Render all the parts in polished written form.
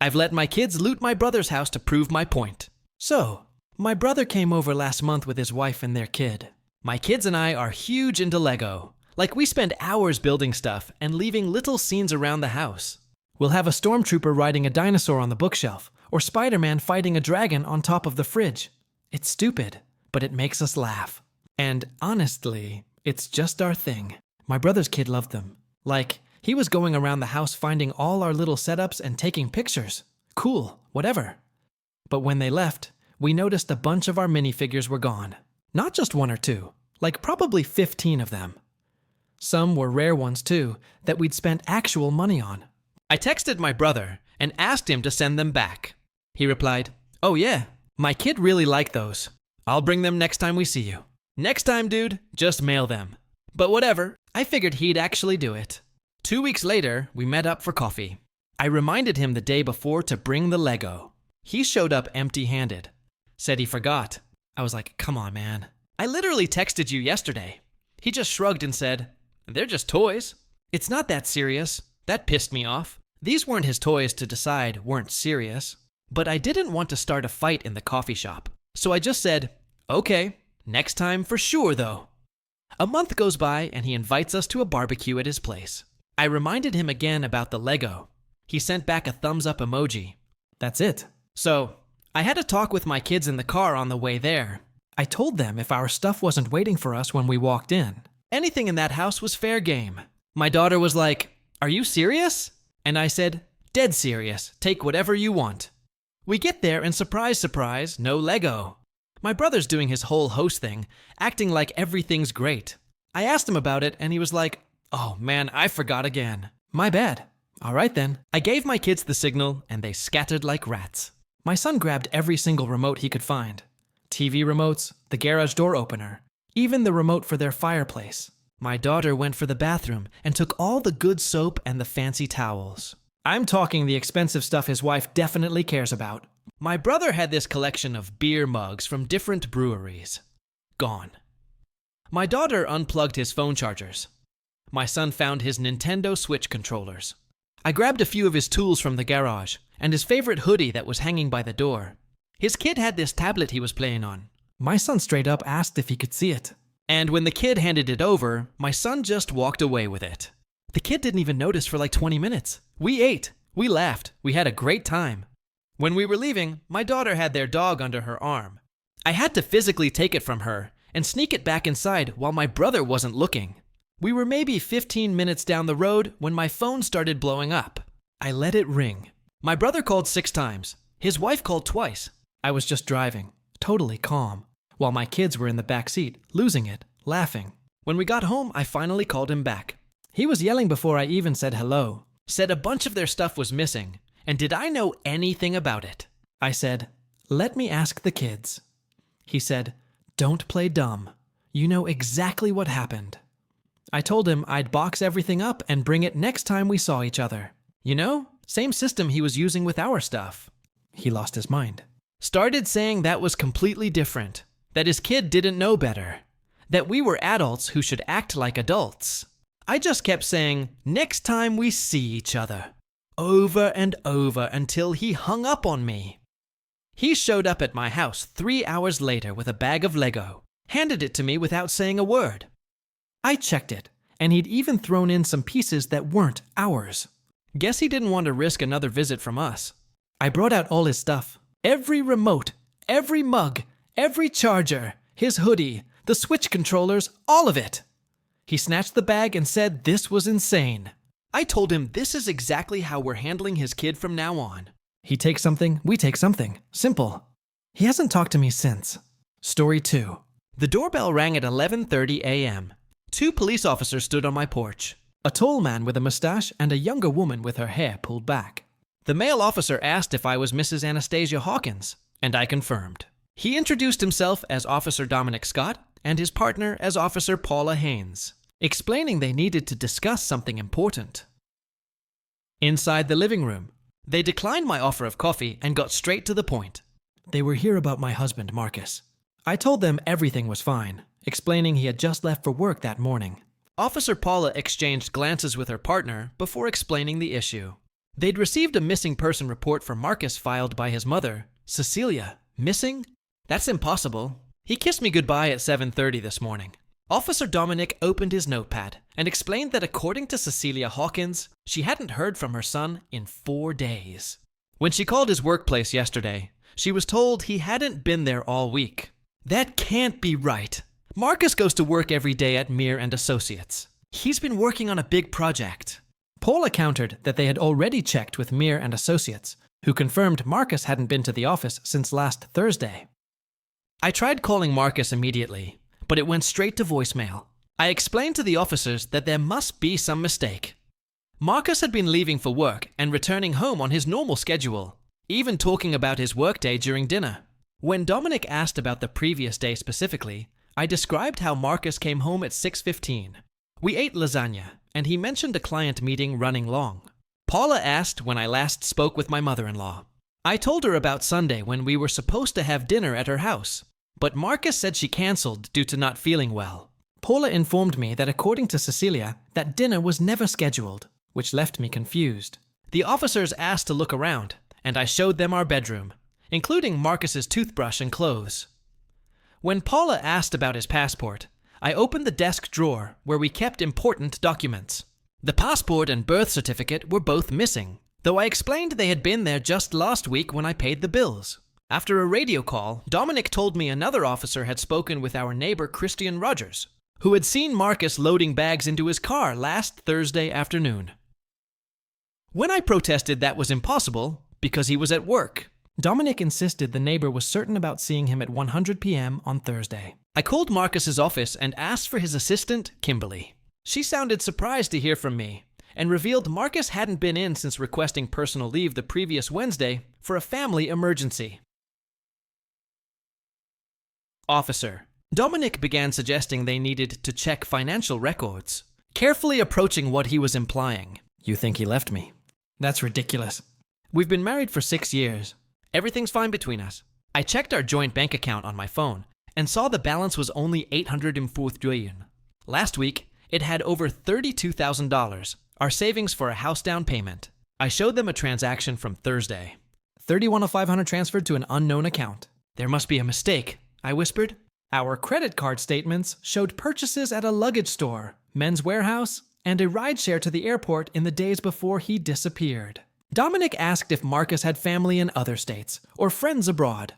I've let my kids loot my brother's house to prove my point. So, my brother came over last month with his wife and their kid. My kids and I are huge into Lego. Like, we spend hours building stuff and leaving little scenes around the house. We'll have a stormtrooper riding a dinosaur on the bookshelf, or Spider-Man fighting a dragon on top of the fridge. It's stupid, but it makes us laugh. And honestly, it's just our thing. My brother's kid loved them. Like, he was going around the house finding all our little setups and taking pictures. Cool, whatever. But when they left, we noticed a bunch of our minifigures were gone. Not just one or two, like probably 15 of them. Some were rare ones too, that we'd spent actual money on. I texted my brother and asked him to send them back. He replied, "Oh yeah, my kid really liked those. I'll bring them next time we see you." Next time, dude, just mail them. But whatever, I figured he'd actually do it. 2 weeks later, we met up for coffee. I reminded him the day before to bring the Lego. He showed up empty-handed. Said he forgot. I was like, come on, man. I literally texted you yesterday. He just shrugged and said, "They're just toys." It's not that serious. That pissed me off. These weren't his toys to decide weren't serious. But I didn't want to start a fight in the coffee shop. So I just said, okay, next time for sure though. A month goes by and he invites us to a barbecue at his place. I reminded him again about the Lego. He sent back a thumbs up emoji. That's it. So, I had a talk with my kids in the car on the way there. I told them if our stuff wasn't waiting for us when we walked in, anything in that house was fair game. My daughter was like, "Are you serious?" And I said, "Dead serious. Take whatever you want." We get there and surprise, surprise, no Lego. My brother's doing his whole host thing, acting like everything's great. I asked him about it and he was like, "Oh man, I forgot again." My bad. All right then. I gave my kids the signal and they scattered like rats. My son grabbed every single remote he could find. TV remotes, the garage door opener, even the remote for their fireplace. My daughter went for the bathroom and took all the good soap and the fancy towels. I'm talking the expensive stuff his wife definitely cares about. My brother had this collection of beer mugs from different breweries. Gone. My daughter unplugged his phone chargers. My son found his Nintendo Switch controllers. I grabbed a few of his tools from the garage and his favorite hoodie that was hanging by the door. His kid had this tablet he was playing on. My son straight up asked if he could see it. And when the kid handed it over, my son just walked away with it. The kid didn't even notice for like 20 minutes. We ate, we laughed, we had a great time. When we were leaving, my daughter had their dog under her arm. I had to physically take it from her and sneak it back inside while my brother wasn't looking. We were maybe 15 minutes down the road when my phone started blowing up. I let it ring. My brother called 6 times. His wife called twice. I was just driving, totally calm, while my kids were in the back seat, losing it, laughing. When we got home, I finally called him back. He was yelling before I even said hello. Said a bunch of their stuff was missing, and did I know anything about it? I said, "Let me ask the kids." He said, "Don't play dumb. You know exactly what happened." I told him I'd box everything up and bring it next time we saw each other. You know, same system he was using with our stuff. He lost his mind. Started saying that was completely different, that his kid didn't know better, that we were adults who should act like adults. I just kept saying, "Next time we see each other," over and over until he hung up on me. He showed up at my house 3 hours later with a bag of Lego, handed it to me without saying a word. I checked it, and he'd even thrown in some pieces that weren't ours. Guess he didn't want to risk another visit from us. I brought out all his stuff. Every remote, every mug, every charger, his hoodie, the Switch controllers, all of it. He snatched the bag and said this was insane. I told him this is exactly how we're handling his kid from now on. He takes something, we take something. Simple. He hasn't talked to me since. Story 2. The doorbell rang at 11:30 a.m. 2 police officers stood on my porch. A tall man with a mustache and a younger woman with her hair pulled back. The male officer asked if I was Mrs. Anastasia Hawkins, and I confirmed. He introduced himself as Officer Dominic Scott and his partner as Officer Paula Haynes, explaining they needed to discuss something important. Inside the living room, they declined my offer of coffee and got straight to the point. They were here about my husband, Marcus. I told them everything was fine, explaining he had just left for work that morning. Officer Paula exchanged glances with her partner before explaining the issue. They'd received a missing person report for Marcus filed by his mother, Cecilia. Missing? That's impossible. He kissed me goodbye at 7:30 this morning. Officer Dominic opened his notepad and explained that according to Cecilia Hawkins, she hadn't heard from her son in 4 days. When she called his workplace yesterday, she was told he hadn't been there all week. That can't be right. Marcus goes to work every day at Mir and Associates. He's been working on a big project. Paula countered that they had already checked with Mir and Associates, who confirmed Marcus hadn't been to the office since last Thursday. I tried calling Marcus immediately, but it went straight to voicemail. I explained to the officers that there must be some mistake. Marcus had been leaving for work and returning home on his normal schedule, even talking about his workday during dinner. When Dominic asked about the previous day specifically, I described how Marcus came home at 6:15. We ate lasagna, and he mentioned a client meeting running long. Paula asked when I last spoke with my mother-in-law. I told her about Sunday when we were supposed to have dinner at her house, but Marcus said she canceled due to not feeling well. Paula informed me that according to Cecilia, that dinner was never scheduled, which left me confused. The officers asked to look around, and I showed them our bedroom, including Marcus's toothbrush and clothes. When Paula asked about his passport, I opened the desk drawer where we kept important documents. The passport and birth certificate were both missing, though I explained they had been there just last week when I paid the bills. After a radio call, Dominic told me another officer had spoken with our neighbor Christian Rogers, who had seen Marcus loading bags into his car last Thursday afternoon. When I protested that was impossible because he was at work, Dominic insisted the neighbor was certain about seeing him at 100 p.m. on Thursday. I called Marcus's office and asked for his assistant, Kimberly. She sounded surprised to hear from me and revealed Marcus hadn't been in since requesting personal leave the previous Wednesday for a family emergency. Officer. Dominic began suggesting they needed to check financial records, carefully approaching what he was implying. You think he left me? That's ridiculous. We've been married for 6 years. Everything's fine between us. I checked our joint bank account on my phone and saw the balance was only 840 yuan. Last week, it had over $32,000, our savings for a house down payment. I showed them a transaction from Thursday. 31 of 500 transferred to an unknown account. There must be a mistake, I whispered. Our credit card statements showed purchases at a luggage store, Men's Warehouse, and a rideshare to the airport in the days before he disappeared. Dominic asked if Marcus had family in other states or friends abroad.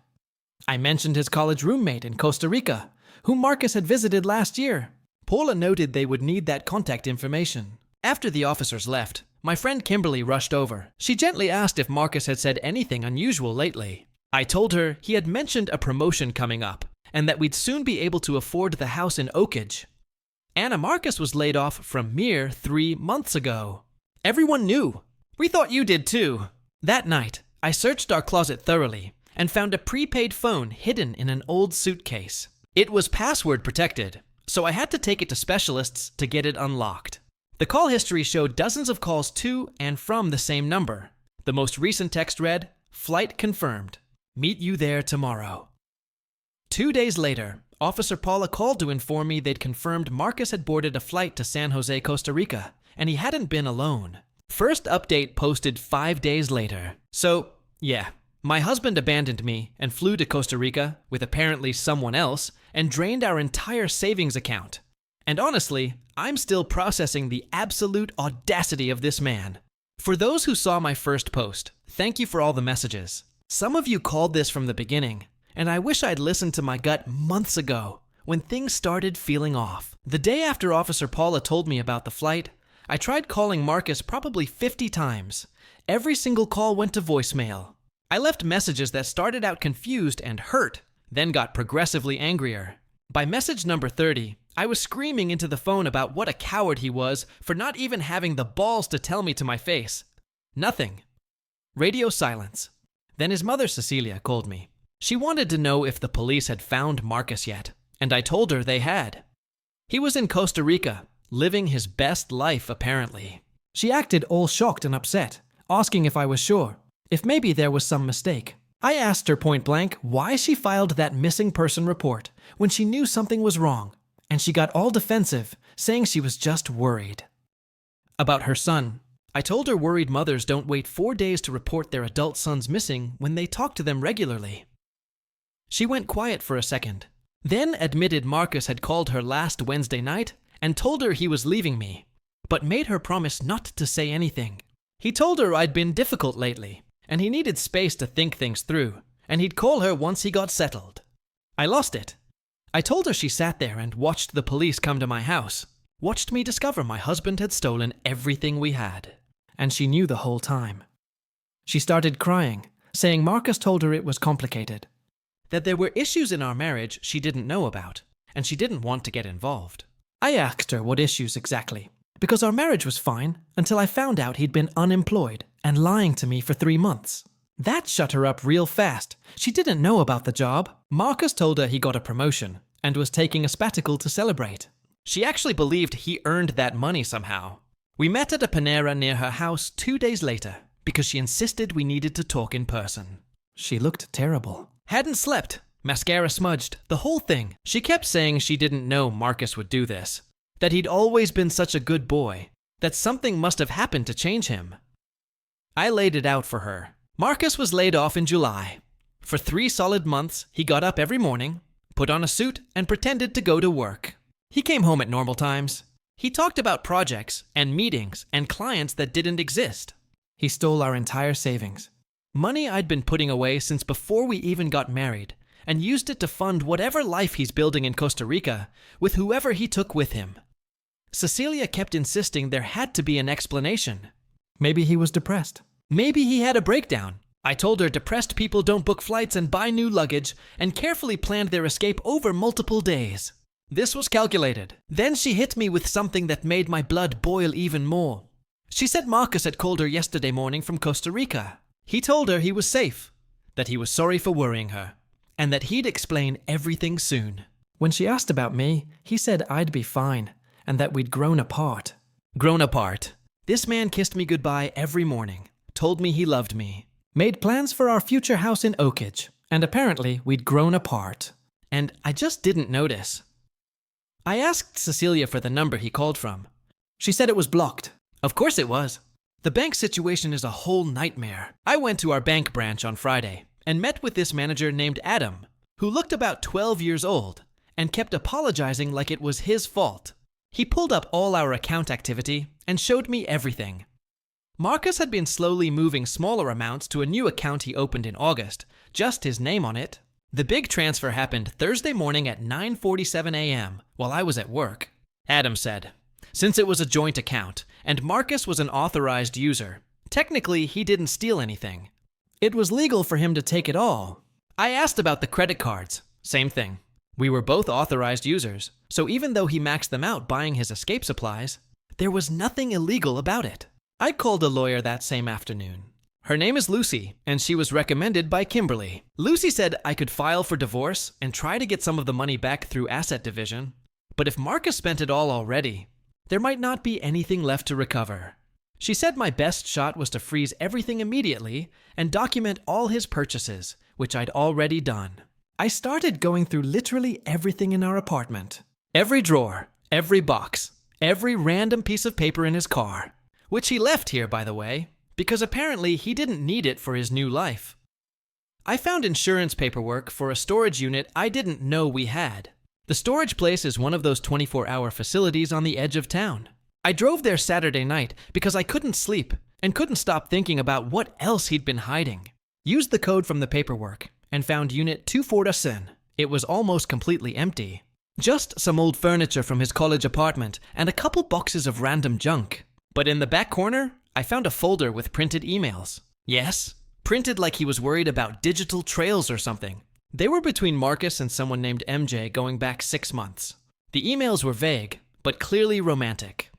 I mentioned his college roommate in Costa Rica, whom Marcus had visited last year. Paula noted they would need that contact information. After the officers left, my friend Kimberly rushed over. She gently asked if Marcus had said anything unusual lately. I told her he had mentioned a promotion coming up and that we'd soon be able to afford the house in Oakage. Anna Marcus was laid off from Mir 3 months ago. Everyone knew. We thought you did too. That night, I searched our closet thoroughly and found a prepaid phone hidden in an old suitcase. It was password protected, so I had to take it to specialists to get it unlocked. The call history showed dozens of calls to and from the same number. The most recent text read, "Flight confirmed. Meet you there tomorrow." 2 days later, Officer Paula called to inform me they'd confirmed Marcus had boarded a flight to San Jose, Costa Rica, and he hadn't been alone. First update posted 5 days later. So, yeah, my husband abandoned me and flew to Costa Rica with apparently someone else and drained our entire savings account. And honestly, I'm still processing the absolute audacity of this man. For those who saw my first post, thank you for all the messages. Some of you called this from the beginning, and I wish I'd listened to my gut months ago when things started feeling off. The day after Officer Paula told me about the flight, I tried calling Marcus probably 50 times. Every single call went to voicemail. I left messages that started out confused and hurt, then got progressively angrier. By message number 30, I was screaming into the phone about what a coward he was for not even having the balls to tell me to my face. Nothing. Radio silence. Then his mother, Cecilia, called me. She wanted to know if the police had found Marcus yet, and I told her they had. He was in Costa Rica, living his best life apparently. She acted all shocked and upset, asking if I was sure, if maybe there was some mistake. I asked her point blank why she filed that missing person report when she knew something was wrong, and she got all defensive, saying she was just worried. About her son, I told her worried mothers don't wait 4 days to report their adult sons missing when they talk to them regularly. She went quiet for a second, then admitted Marcus had called her last Wednesday night and told her he was leaving me, but made her promise not to say anything. He told her I'd been difficult lately, and he needed space to think things through, and he'd call her once he got settled. I lost it. I told her she sat there and watched the police come to my house, watched me discover my husband had stolen everything we had. And she knew the whole time. She started crying, saying Marcus told her it was complicated, that there were issues in our marriage she didn't know about, and she didn't want to get involved. I asked her what issues exactly, because our marriage was fine until I found out he'd been unemployed and lying to me for 3 months. That shut her up real fast. She didn't know about the job. Marcus told her he got a promotion and was taking a sabbatical to celebrate. She actually believed he earned that money somehow. We met at a Panera near her house 2 days later because she insisted we needed to talk in person. She looked terrible. Hadn't slept, mascara smudged, the whole thing. She kept saying she didn't know Marcus would do this, that he'd always been such a good boy, that something must have happened to change him. I laid it out for her. Marcus was laid off in July. For 3 solid months, he got up every morning, put on a suit, and pretended to go to work. He came home at normal times. He talked about projects and meetings and clients that didn't exist. He stole our entire savings, money I'd been putting away since before we even got married, and used it to fund whatever life he's building in Costa Rica with whoever he took with him. Cecilia kept insisting there had to be an explanation. Maybe he was depressed. Maybe he had a breakdown. I told her depressed people don't book flights and buy new luggage, and carefully planned their escape over multiple days. This was calculated. Then she hit me with something that made my blood boil even more. She said Marcus had called her yesterday morning from Costa Rica. He told her he was safe, that he was sorry for worrying her, and that he'd explain everything soon. When she asked about me, he said I'd be fine, and that we'd grown apart. Grown apart. This man kissed me goodbye every morning, told me he loved me, made plans for our future house in Oakage, and apparently we'd grown apart. And I just didn't notice. I asked Cecilia for the number he called from. She said it was blocked. Of course it was. The bank situation is a whole nightmare. I went to our bank branch on Friday and met with this manager named Adam, who looked about 12 years old and kept apologizing like it was his fault. He pulled up all our account activity and showed me everything. Marcus had been slowly moving smaller amounts to a new account he opened in August, just his name on it. The big transfer happened Thursday morning at 9:47 a.m. while I was at work. Adam said, since it was a joint account and Marcus was an authorized user, technically he didn't steal anything. It was legal for him to take it all. I asked about the credit cards. Same thing. We were both authorized users, so even though he maxed them out buying his escape supplies, there was nothing illegal about it. I called a lawyer that same afternoon. Her name is Lucy, and she was recommended by Kimberly. Lucy said I could file for divorce and try to get some of the money back through asset division, but if Marcus spent it all already, there might not be anything left to recover. She said my best shot was to freeze everything immediately and document all his purchases, which I'd already done. I started going through literally everything in our apartment. Every drawer, every box, every random piece of paper in his car, which he left here, by the way, because apparently he didn't need it for his new life. I found insurance paperwork for a storage unit I didn't know we had. The storage place is one of those 24-hour facilities on the edge of town. I drove there Saturday night because I couldn't sleep and couldn't stop thinking about what else he'd been hiding. Used the code from the paperwork and found Unit 247. It was almost completely empty. Just some old furniture from his college apartment and a couple boxes of random junk. But in the back corner, I found a folder with printed emails. Yes, printed like he was worried about digital trails or something. They were between Marcus and someone named MJ going back 6 months. The emails were vague, but clearly romantic.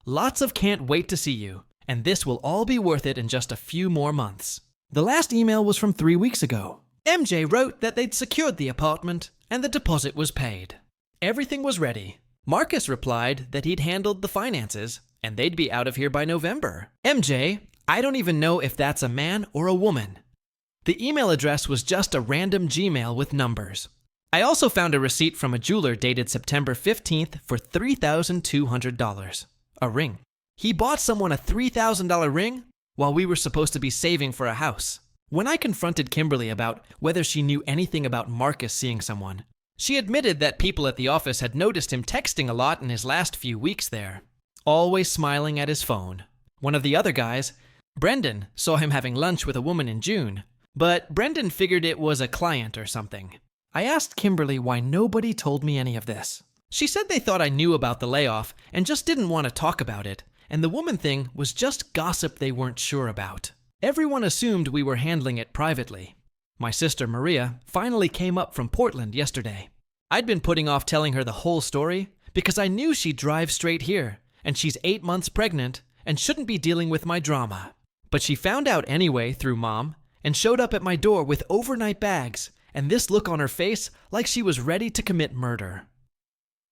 Lots of can't wait to see you, and this will all be worth it in just a few more months. The last email was from 3 weeks ago. MJ wrote that they'd secured the apartment and the deposit was paid. Everything was ready. Marcus replied that he'd handled the finances and they'd be out of here by November. MJ, I don't even know if that's a man or a woman. The email address was just a random Gmail with numbers. I also found a receipt from a jeweler dated September 15th for $3,200. A ring. He bought someone a $3,000 ring while we were supposed to be saving for a house. When I confronted Kimberly about whether she knew anything about Marcus seeing someone, she admitted that people at the office had noticed him texting a lot in his last few weeks there, always smiling at his phone. One of the other guys, Brendan, saw him having lunch with a woman in June, but Brendan figured it was a client or something. I asked Kimberly why nobody told me any of this. She said they thought I knew about the layoff and just didn't want to talk about it, and the woman thing was just gossip they weren't sure about. Everyone assumed we were handling it privately. My sister Maria finally came up from Portland yesterday. I'd been putting off telling her the whole story because I knew she'd drive straight here, and she's 8 months pregnant and shouldn't be dealing with my drama. But she found out anyway through Mom and showed up at my door with overnight bags and this look on her face like she was ready to commit murder.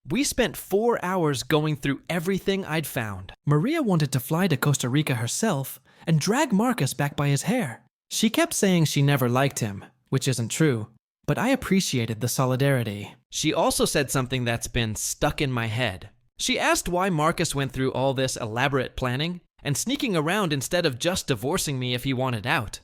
We spent 4 hours going through everything I'd found. Maria wanted to fly to Costa Rica herself and drag Marcus back by his hair. She kept saying she never liked him, which isn't true, but I appreciated the solidarity. She also said something that's been stuck in my head. She asked why Marcus went through all this elaborate planning and sneaking around instead of just divorcing me if he wanted out.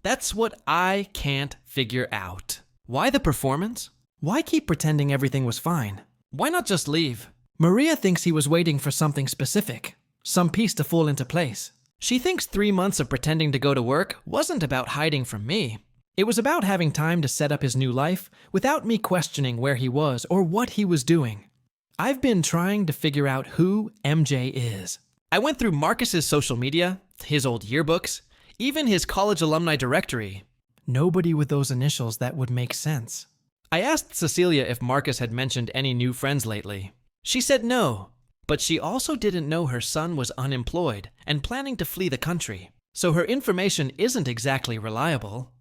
That's what I can't figure out. Why the performance? Why keep pretending everything was fine? Why not just leave? Maria thinks he was waiting for something specific, some piece to fall into place. She thinks 3 months of pretending to go to work wasn't about hiding from me. It was about having time to set up his new life without me questioning where he was or what he was doing. I've been trying to figure out who MJ is. I went through Marcus's social media, his old yearbooks, even his college alumni directory. Nobody with those initials that would make sense. I asked Cecilia if Marcus had mentioned any new friends lately. She said no, but she also didn't know her son was unemployed and planning to flee the country, so her information isn't exactly reliable.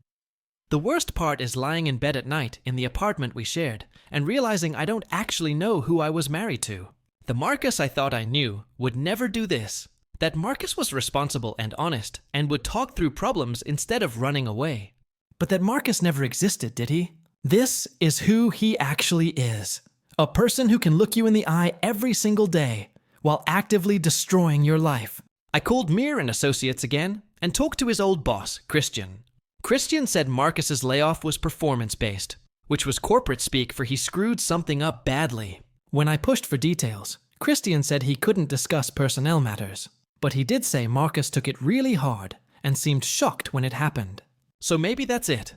The worst part is lying in bed at night in the apartment we shared and realizing I don't actually know who I was married to. The Marcus I thought I knew would never do this. That Marcus was responsible and honest and would talk through problems instead of running away. But that Marcus never existed, did he? This is who he actually is. A person who can look you in the eye every single day while actively destroying your life. I called Mir and Associates again and talked to his old boss, Christian. Christian said Marcus's layoff was performance-based, which was corporate speak for he screwed something up badly. When I pushed for details, Christian said he couldn't discuss personnel matters, but he did say Marcus took it really hard and seemed shocked when it happened. So maybe that's it.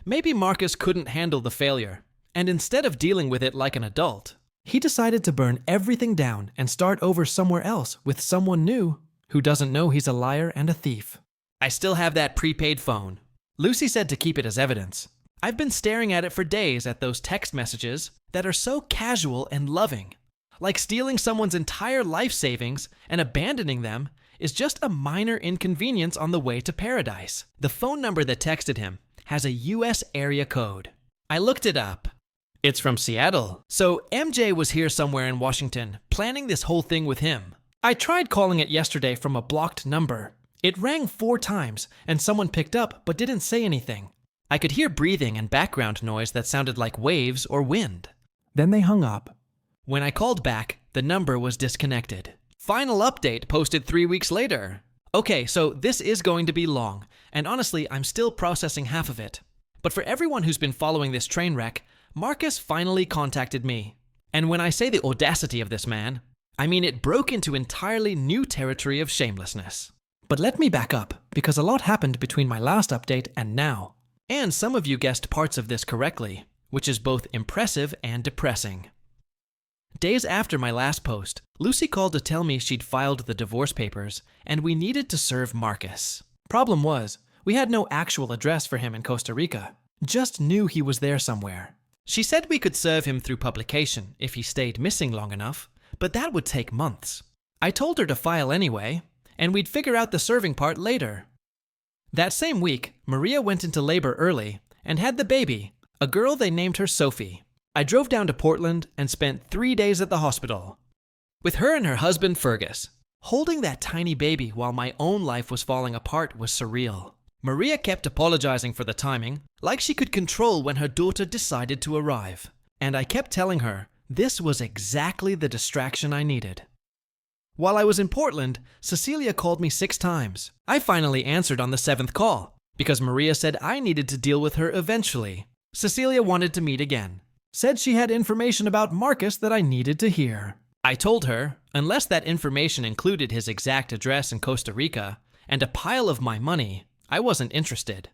Maybe Marcus couldn't handle the failure, and instead of dealing with it like an adult, he decided to burn everything down and start over somewhere else with someone new who doesn't know he's a liar and a thief. I still have that prepaid phone. Lucy said to keep it as evidence. I've been staring at it for days at those text messages that are so casual and loving. Like stealing someone's entire life savings and abandoning them is just a minor inconvenience on the way to paradise. The phone number that texted him has a US area code. I looked it up. It's from Seattle. So MJ was here somewhere in Washington, planning this whole thing with him. I tried calling it yesterday from a blocked number. It rang 4 times, and someone picked up but didn't say anything. I could hear breathing and background noise that sounded like waves or wind. Then they hung up. When I called back, the number was disconnected. Final update posted 3 weeks later. Okay, so this is going to be long, and honestly, I'm still processing half of it. But for everyone who's been following this train wreck, Marcus finally contacted me. And when I say the audacity of this man, I mean it broke into entirely new territory of shamelessness. But let me back up, because a lot happened between my last update and now. And some of you guessed parts of this correctly, which is both impressive and depressing. Days after my last post, Lucy called to tell me she'd filed the divorce papers, and we needed to serve Marcus. Problem was, we had no actual address for him in Costa Rica, just knew he was there somewhere. She said we could serve him through publication if he stayed missing long enough, but that would take months. I told her to file anyway, and we'd figure out the serving part later. That same week, Maria went into labor early and had the baby, a girl they named her Sophie. I drove down to Portland and spent 3 days at the hospital with her and her husband Fergus. Holding that tiny baby while my own life was falling apart was surreal. Maria kept apologizing for the timing, like she could control when her daughter decided to arrive. And I kept telling her this was exactly the distraction I needed. While I was in Portland, Cecilia called me 6 times. I finally answered on the 7th call, because Maria said I needed to deal with her eventually. Cecilia wanted to meet again. Said she had information about Marcus that I needed to hear. I told her, unless that information included his exact address in Costa Rica and a pile of my money, I wasn't interested.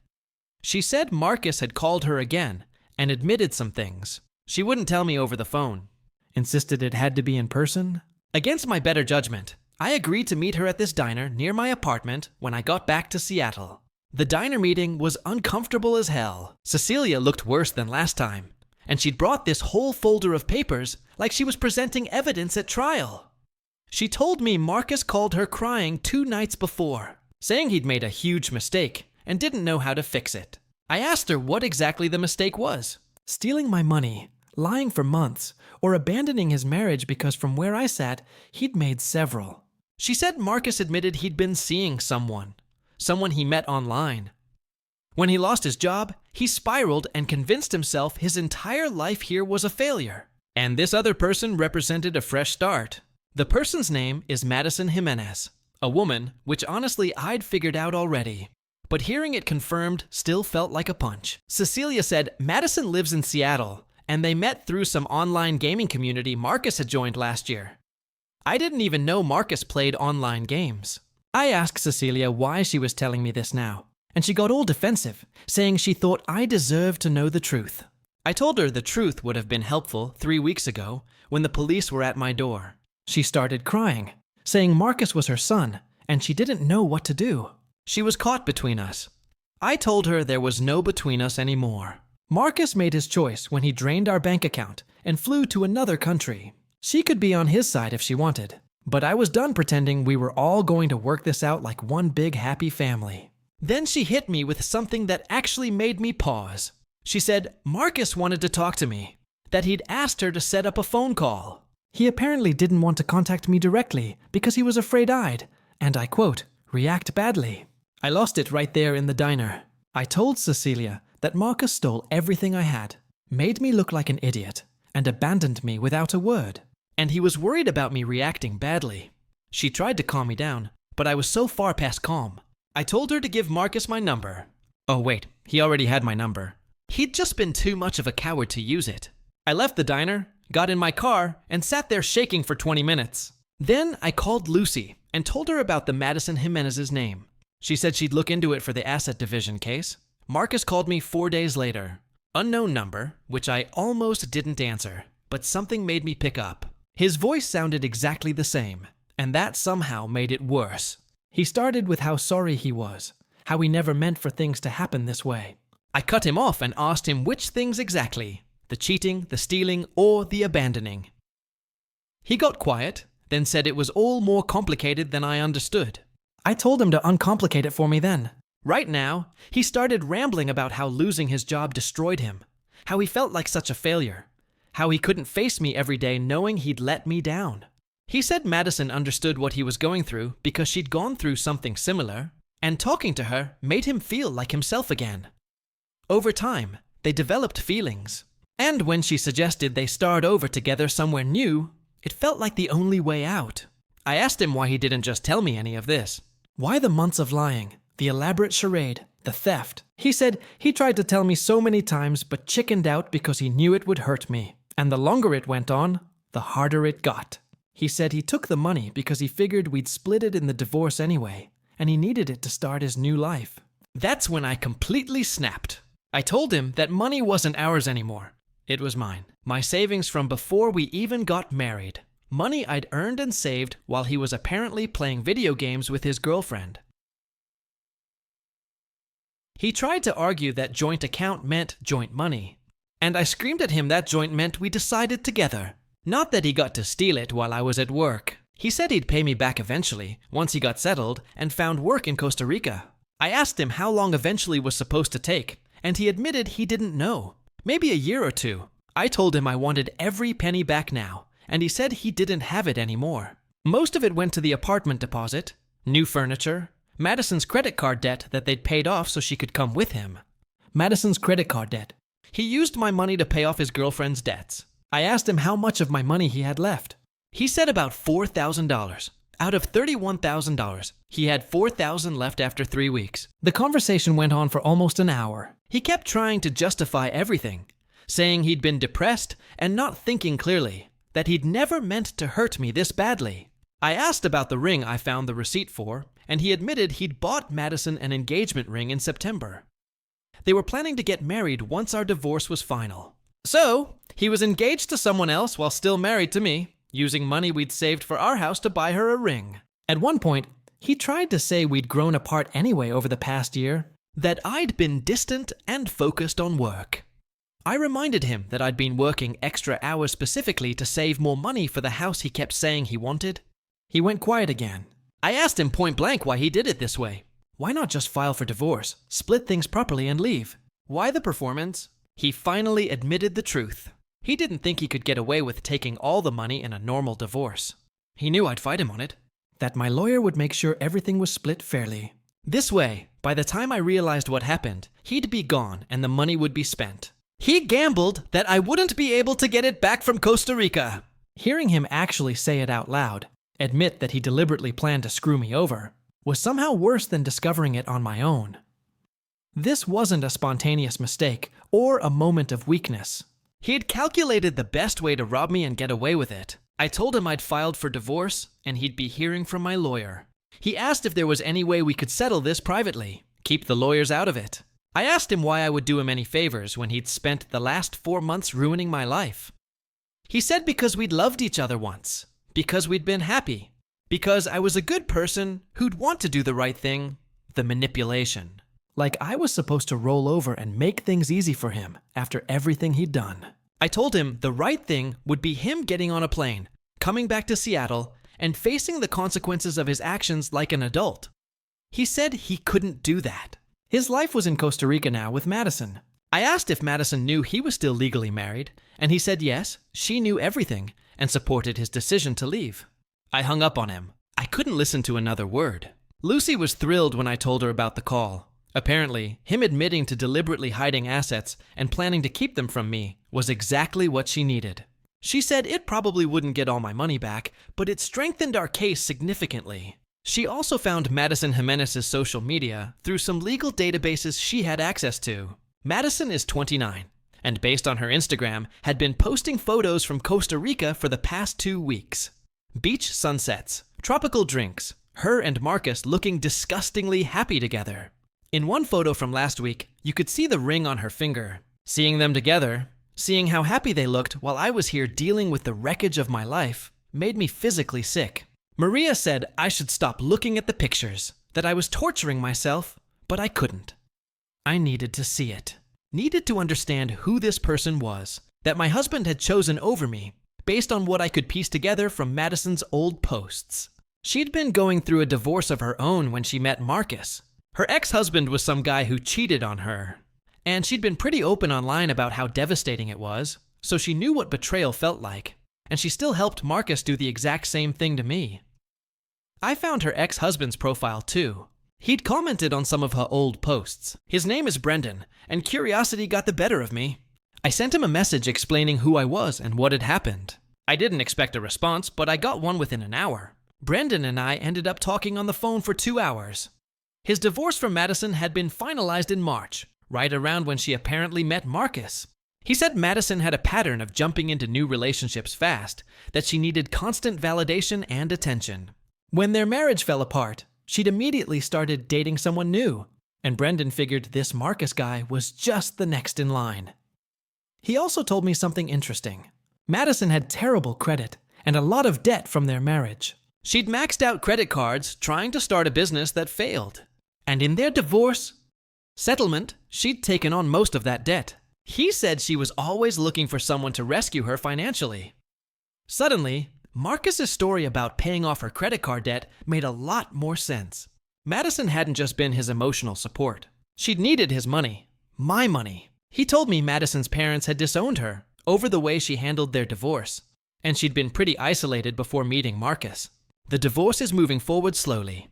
She said Marcus had called her again and admitted some things. She wouldn't tell me over the phone. Insisted it had to be in person. Against my better judgment, I agreed to meet her at this diner near my apartment when I got back to Seattle. The diner meeting was uncomfortable as hell. Cecilia looked worse than last time, and she'd brought this whole folder of papers like she was presenting evidence at trial. She told me Marcus called her crying 2 nights before, saying he'd made a huge mistake and didn't know how to fix it. I asked her what exactly the mistake was. Stealing my money, lying for months, or abandoning his marriage because from where I sat, he'd made several. She said Marcus admitted he'd been seeing someone he met online. When he lost his job, he spiraled and convinced himself his entire life here was a failure. And this other person represented a fresh start. The person's name is Madison Jimenez, a woman, which honestly I'd figured out already. But hearing it confirmed still felt like a punch. Cecilia said Madison lives in Seattle, and they met through some online gaming community Marcus had joined last year. I didn't even know Marcus played online games. I asked Cecilia why she was telling me this now, and she got all defensive, saying she thought I deserved to know the truth. I told her the truth would have been helpful 3 weeks ago when the police were at my door. She started crying, saying Marcus was her son, and she didn't know what to do. She was caught between us. I told her there was no between us anymore. Marcus made his choice when he drained our bank account and flew to another country. She could be on his side if she wanted, but I was done pretending we were all going to work this out like one big happy family. Then she hit me with something that actually made me pause. She said Marcus wanted to talk to me, that he'd asked her to set up a phone call. He apparently didn't want to contact me directly because he was afraid I'd, and I quote, react badly. I lost it right there in the diner. I told Cecilia that Marcus stole everything I had, made me look like an idiot, and abandoned me without a word. And he was worried about me reacting badly. She tried to calm me down, but I was so far past calm. I told her to give Marcus my number. Oh wait, he already had my number. He'd just been too much of a coward to use it. I left the diner, got in my car, and sat there shaking for 20 minutes. Then I called Lucy and told her about the Madison Jimenez's name. She said she'd look into it for the asset division case. Marcus called me 4 days later. Unknown number, which I almost didn't answer, but something made me pick up. His voice sounded exactly the same, and that somehow made it worse. He started with how sorry he was, how he never meant for things to happen this way. I cut him off and asked him which things exactly, the cheating, the stealing, or the abandoning. He got quiet, then said it was all more complicated than I understood. I told him to uncomplicate it for me then. Right now, he started rambling about how losing his job destroyed him, how he felt like such a failure, how he couldn't face me every day knowing he'd let me down. He said Madison understood what he was going through because she'd gone through something similar, and talking to her made him feel like himself again. Over time, they developed feelings, and when she suggested they start over together somewhere new, it felt like the only way out. I asked him why he didn't just tell me any of this. Why the months of lying, the elaborate charade, the theft? He said he tried to tell me so many times but chickened out because he knew it would hurt me. And the longer it went on, the harder it got. He said he took the money because he figured we'd split it in the divorce anyway, and he needed it to start his new life. That's when I completely snapped. I told him that money wasn't ours anymore. It was mine. My savings from before we even got married. Money I'd earned and saved while he was apparently playing video games with his girlfriend. He tried to argue that joint account meant joint money, and I screamed at him that joint meant we decided together. Not that he got to steal it while I was at work. He said he'd pay me back eventually, once he got settled and found work in Costa Rica. I asked him how long eventually was supposed to take, and he admitted he didn't know. Maybe a year or 2. I told him I wanted every penny back now, and he said he didn't have it anymore. Most of it went to the apartment deposit, new furniture, Madison's credit card debt that they'd paid off so she could come with him. Madison's credit card debt. He used my money to pay off his girlfriend's debts. I asked him how much of my money he had left. He said about $4,000. Out of $31,000, he had $4,000 left after 3 weeks. The conversation went on for almost an hour. He kept trying to justify everything, saying he'd been depressed and not thinking clearly, that he'd never meant to hurt me this badly. I asked about the ring I found the receipt for, and he admitted he'd bought Madison an engagement ring in September. They were planning to get married once our divorce was final. So, he was engaged to someone else while still married to me, using money we'd saved for our house to buy her a ring. At one point, he tried to say we'd grown apart anyway over the past year, that I'd been distant and focused on work. I reminded him that I'd been working extra hours specifically to save more money for the house he kept saying he wanted. He went quiet again. I asked him point blank why he did it this way. Why not just file for divorce, split things properly and leave? Why the performance? He finally admitted the truth. He didn't think he could get away with taking all the money in a normal divorce. He knew I'd fight him on it. That my lawyer would make sure everything was split fairly. This way, by the time I realized what happened, he'd be gone and the money would be spent. He gambled that I wouldn't be able to get it back from Costa Rica. Hearing him actually say it out loud, admit that he deliberately planned to screw me over, was somehow worse than discovering it on my own. This wasn't a spontaneous mistake or a moment of weakness. He had calculated the best way to rob me and get away with it. I told him I'd filed for divorce and he'd be hearing from my lawyer. He asked if there was any way we could settle this privately, keep the lawyers out of it. I asked him why I would do him any favors when he'd spent the last 4 months ruining my life. He said because we'd loved each other once, because we'd been happy, because I was a good person who'd want to do the right thing, the manipulation. Like I was supposed to roll over and make things easy for him after everything he'd done. I told him the right thing would be him getting on a plane, coming back to Seattle, and facing the consequences of his actions like an adult. He said he couldn't do that. His life was in Costa Rica now with Madison. I asked if Madison knew he was still legally married, and he said yes, she knew everything, and supported his decision to leave. I hung up on him. I couldn't listen to another word. Lucy was thrilled when I told her about the call. Apparently, him admitting to deliberately hiding assets and planning to keep them from me was exactly what she needed. She said it probably wouldn't get all my money back, but it strengthened our case significantly. She also found Madison Jimenez's social media through some legal databases she had access to. Madison is 29, and based on her Instagram, had been posting photos from Costa Rica for the past 2 weeks. Beach sunsets, tropical drinks, her and Marcus looking disgustingly happy together. In one photo from last week, you could see the ring on her finger. Seeing them together, seeing how happy they looked while I was here dealing with the wreckage of my life, made me physically sick. Maria said I should stop looking at the pictures, that I was torturing myself, but I couldn't. I needed to see it. Needed to understand who this person was, that my husband had chosen over me, based on what I could piece together from Madison's old posts. She'd been going through a divorce of her own when she met Marcus. Her ex-husband was some guy who cheated on her, and she'd been pretty open online about how devastating it was, so she knew what betrayal felt like, and she still helped Marcus do the exact same thing to me. I found her ex-husband's profile too. He'd commented on some of her old posts. His name is Brendan, and curiosity got the better of me. I sent him a message explaining who I was and what had happened. I didn't expect a response, but I got one within an hour. Brendan and I ended up talking on the phone for 2 hours. His divorce from Madison had been finalized in March, right around when she apparently met Marcus. He said Madison had a pattern of jumping into new relationships fast, that she needed constant validation and attention. When their marriage fell apart, she'd immediately started dating someone new, and Brendan figured this Marcus guy was just the next in line. He also told me something interesting. Madison had terrible credit and a lot of debt from their marriage. She'd maxed out credit cards trying to start a business that failed. And in their divorce settlement, she'd taken on most of that debt. He said she was always looking for someone to rescue her financially. Suddenly, Marcus's story about paying off her credit card debt made a lot more sense. Madison hadn't just been his emotional support. She'd needed his money, my money. He told me Madison's parents had disowned her over the way she handled their divorce, and she'd been pretty isolated before meeting Marcus. The divorce is moving forward slowly.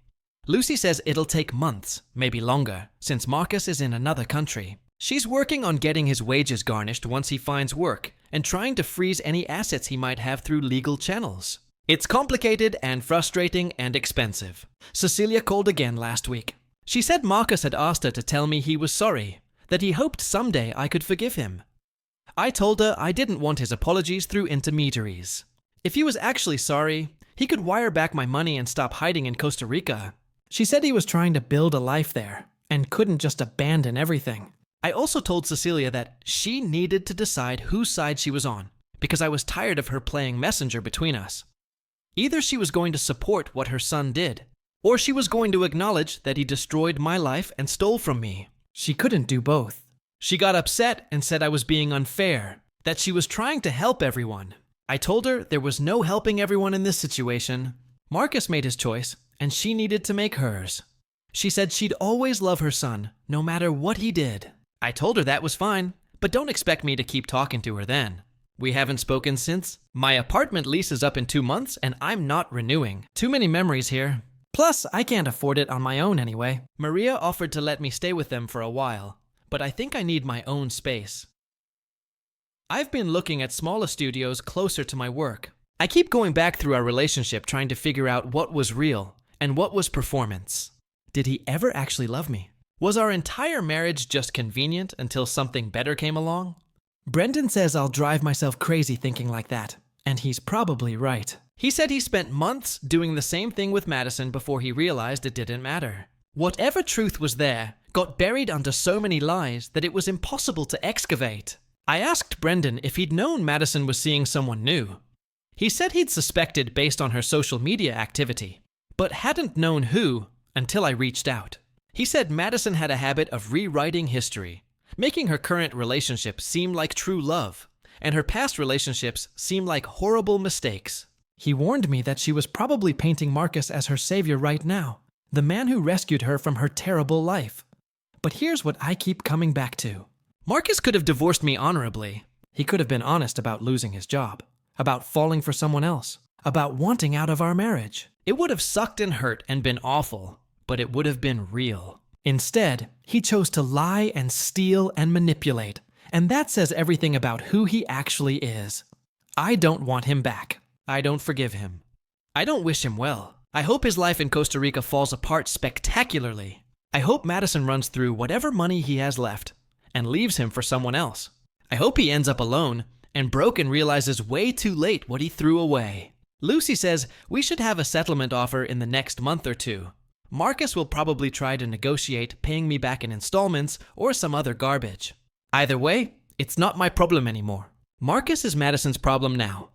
Lucy says it'll take months, maybe longer, since Marcus is in another country. She's working on getting his wages garnished once he finds work and trying to freeze any assets he might have through legal channels. It's complicated and frustrating and expensive. Cecilia called again last week. She said Marcus had asked her to tell me he was sorry, that he hoped someday I could forgive him. I told her I didn't want his apologies through intermediaries. If he was actually sorry, he could wire back my money and stop hiding in Costa Rica. She said he was trying to build a life there and couldn't just abandon everything. I also told Cecilia that she needed to decide whose side she was on, because I was tired of her playing messenger between us. Either she was going to support what her son did, or she was going to acknowledge that he destroyed my life and stole from me. She couldn't do both. She got upset and said I was being unfair, that she was trying to help everyone. I told her there was no helping everyone in this situation. Marcus made his choice, and she needed to make hers. She said she'd always love her son, no matter what he did. I told her that was fine, but don't expect me to keep talking to her then. We haven't spoken since. My apartment lease is up in 2 months, and I'm not renewing. Too many memories here. Plus, I can't afford it on my own anyway. Maria offered to let me stay with them for a while, but I think I need my own space. I've been looking at smaller studios closer to my work. I keep going back through our relationship trying to figure out what was real and what was performance. Did he ever actually love me? Was our entire marriage just convenient until something better came along? Brendan says I'll drive myself crazy thinking like that, and he's probably right. He said he spent months doing the same thing with Madison before he realized it didn't matter. Whatever truth was there got buried under so many lies that it was impossible to excavate. I asked Brendan if he'd known Madison was seeing someone new. He said he'd suspected based on her social media activity, but hadn't known who until I reached out. He said Madison had a habit of rewriting history, making her current relationship seem like true love, and her past relationships seem like horrible mistakes. He warned me that she was probably painting Marcus as her savior right now, the man who rescued her from her terrible life. But here's what I keep coming back to. Marcus could have divorced me honorably. He could have been honest about losing his job, about falling for someone else, about wanting out of our marriage. It would have sucked and hurt and been awful, but it would have been real. Instead, he chose to lie and steal and manipulate, and that says everything about who he actually is. I don't want him back. I don't forgive him. I don't wish him well. I hope his life in Costa Rica falls apart spectacularly. I hope Madison runs through whatever money he has left and leaves him for someone else. I hope he ends up alone and broke and realizes way too late what he threw away. Lucy says we should have a settlement offer in the next month or two. Marcus will probably try to negotiate paying me back in installments or some other garbage. Either way, it's not my problem anymore. Marcus is Madison's problem now,